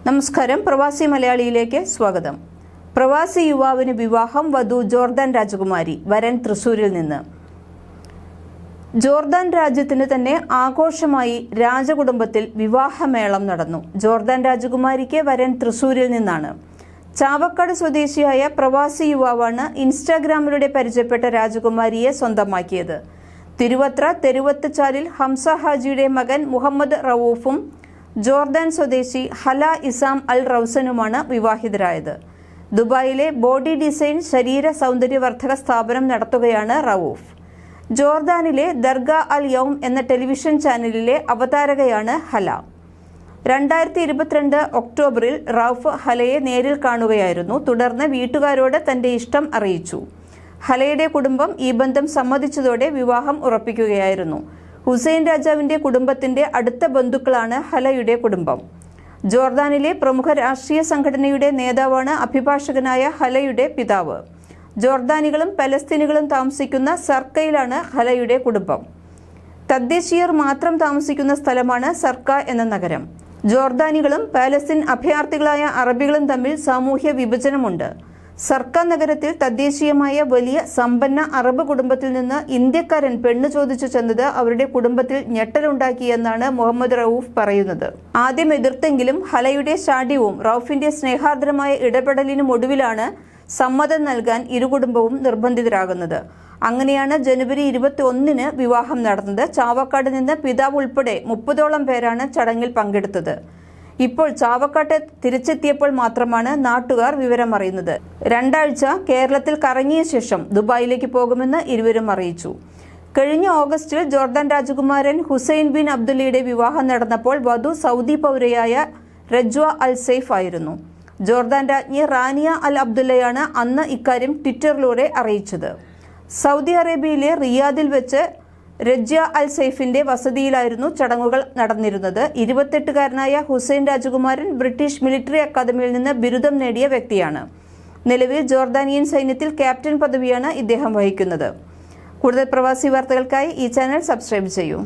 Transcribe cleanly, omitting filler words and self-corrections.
നമസ്കാരം. പ്രവാസി മലയാളിയിലേക്ക് സ്വാഗതം. പ്രവാസി യുവാവിന് വിവാഹം, വധു ജോർദാൻ രാജകുമാരി, വരൻ തൃശൂരിൽ നിന്ന്. ജോർദാൻ രാജ്യത്തിന് തന്നെ ആഘോഷമായി രാജകുടുംബത്തിൽ വിവാഹമേളം നടന്നു. ജോർദാൻ രാജകുമാരിക്ക് വരൻ തൃശൂരിൽ നിന്നാണ്. ചാവക്കാട് സ്വദേശിയായ പ്രവാസി യുവാവാണ് ഇൻസ്റ്റാഗ്രാമിലൂടെ പരിചയപ്പെട്ട രാജകുമാരിയെ സ്വന്തമാക്കിയത്. തിരുവത്ര തെരുവത്തുചാലിൽ ഹംസ ഹാജിയുടെ മകൻ മുഹമ്മദ് റവൂഫും ജോർദാൻ സ്വദേശി ഹല ഇസാം അൽ റൗസനുമാണ് വിവാഹിതരായത്. ദുബായിലെ ബോഡി ഡിസൈൻ ശരീര സൗന്ദര്യവർദ്ധക സ്ഥാപനം നടത്തുകയാണ് റവൂഫ്. ജോർദാനിലെ ദർഗ അൽ യൗം എന്ന ടെലിവിഷൻ ചാനലിലെ അവതാരകയാണ് ഹല. 2022 ഒക്ടോബറിൽ റൌഫ് ഹലയെ നേരിൽ കാണുകയായിരുന്നു. തുടർന്ന് വീട്ടുകാരോട് തന്റെ ഇഷ്ടം അറിയിച്ചു. ഹലയുടെ കുടുംബം ഈ ബന്ധം സമ്മതിച്ചതോടെ വിവാഹം ഉറപ്പിക്കുകയായിരുന്നു. ഹുസൈൻ രാജാവിന്റെ കുടുംബത്തിന്റെ അടുത്ത ബന്ധുക്കളാണ് ഹലയുടെ കുടുംബം. ജോർദാനിലെ പ്രമുഖ രാഷ്ട്രീയ സംഘടനയുടെ നേതാവാണ് അഭിഭാഷകനായ ഹലയുടെ പിതാവ്. ജോർദാനികളും പലസ്തീനുകളും താമസിക്കുന്ന സർക്കയിലാണ് ഹലയുടെ കുടുംബം. തദ്ദേശീയർ മാത്രം താമസിക്കുന്ന സ്ഥലമാണ് സർക്ക എന്ന നഗരം. ജോർദാനികളും പാലസ്തീൻ അഭയാർത്ഥികളായ അറബികളും തമ്മിൽ സാമൂഹ്യ വിഭജനമുണ്ട്. സർക്ക നഗരത്തിൽ തദ്ദേശീയമായ വലിയ സമ്പന്ന അറബ് കുടുംബത്തിൽ നിന്ന് ഇന്ത്യക്കാരൻ പെണ്ണു ചോദിച്ചു ചെന്നത് അവരുടെ കുടുംബത്തിൽ ഞെട്ടലുണ്ടാക്കിയെന്നാണ് മുഹമ്മദ് റൌഫ് പറയുന്നത്. ആദ്യം എതിർത്തെങ്കിലും ഹലയുടെ ശാഠ്യവും റൌഫിന്റെ സ്നേഹാർദ്രമായ ഇടപെടലിനും ഒടുവിലാണ് സമ്മതം നൽകാൻ ഇരു കുടുംബവും നിർബന്ധിതരാകുന്നത്. അങ്ങനെയാണ് ജനുവരി 21 വിവാഹം നടന്നത്. ചാവക്കാട് നിന്ന് പിതാവ് ഉൾപ്പെടെ 30ഓളം പേരാണ് ചടങ്ങിൽ പങ്കെടുത്തത്. ഇപ്പോൾ ചാവക്കാട്ട് തിരിച്ചെത്തിയപ്പോൾ മാത്രമാണ് നാട്ടുകാർ വിവരം അറിയുന്നത്. 2 ആഴ്ച കേരളത്തിൽ കറങ്ങിയ ശേഷം ദുബായിലേക്ക് പോകുമെന്ന് ഇരുവരും അറിയിച്ചു. കഴിഞ്ഞ ഓഗസ്റ്റിൽ ജോർദാൻ രാജകുമാരൻ ഹുസൈൻ ബിൻ അബ്ദുല്ലയുടെ വിവാഹം നടന്നപ്പോൾ വധു സൗദി പൗരയായ റജ്വ അൽ സൈഫ് ആയിരുന്നു. ജോർദാൻ രാജ്ഞി റാനിയ അൽ അബ്ദുല്ലയാണ് അന്ന് ഇക്കാര്യം ട്വിറ്ററിലൂടെ അറിയിച്ചത്. സൗദി അറേബ്യയിലെ റിയാദിൽ വെച്ച് റജ്യ അൽ സൈഫിന്റെ വസതിയിലായിരുന്നു ചടങ്ങുകൾ നടന്നിരുന്നത്. 28കാരനായ ഹുസൈൻ രാജകുമാരൻ ബ്രിട്ടീഷ് മിലിറ്ററി അക്കാദമിയിൽ നിന്ന് ബിരുദം നേടിയ വ്യക്തിയാണ്. നിലവിൽ ജോർദാനിയൻ സൈന്യത്തിൽ ക്യാപ്റ്റൻ പദവിയാണ് ഇദ്ദേഹം വഹിക്കുന്നത്. കൂടുതൽ പ്രവാസി വാർത്തകൾക്കായി ഈ ചാനൽ സബ്സ്ക്രൈബ് ചെയ്യൂ.